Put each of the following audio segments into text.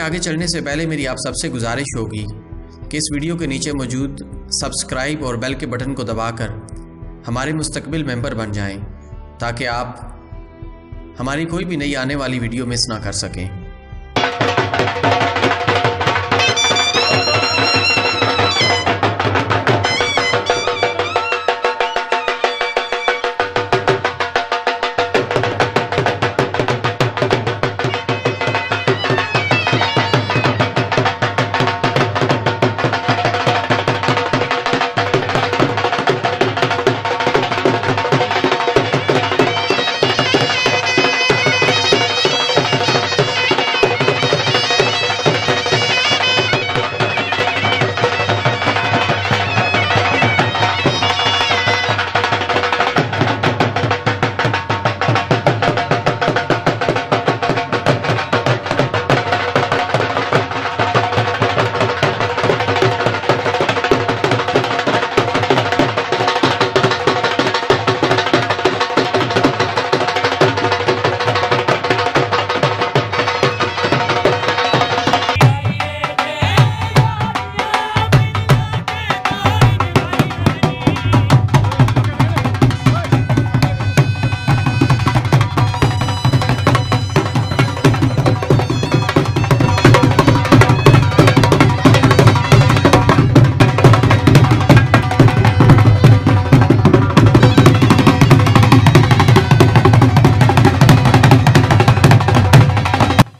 आगे चलने से पहले मेरी आप सबसे गुजारिश होगी कि इस वीडियो के नीचे मौजूद सब्सक्राइब और बेल के बटन को दबाकर हमारे मुस्तकबिल मेंबर बन जाएं, ताकि आप हमारी कोई भी नई आने वाली वीडियो मिस ना कर सकें।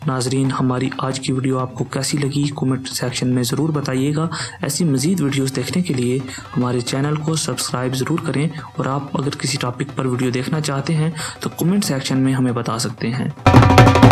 नाजरीन, हमारी आज की वीडियो आपको कैसी लगी कमेंट सेक्शन में ज़रूर बताइएगा। ऐसी मज़ीद वीडियोस देखने के लिए हमारे चैनल को सब्सक्राइब ज़रूर करें, और आप अगर किसी टॉपिक पर वीडियो देखना चाहते हैं तो कमेंट सेक्शन में हमें बता सकते हैं।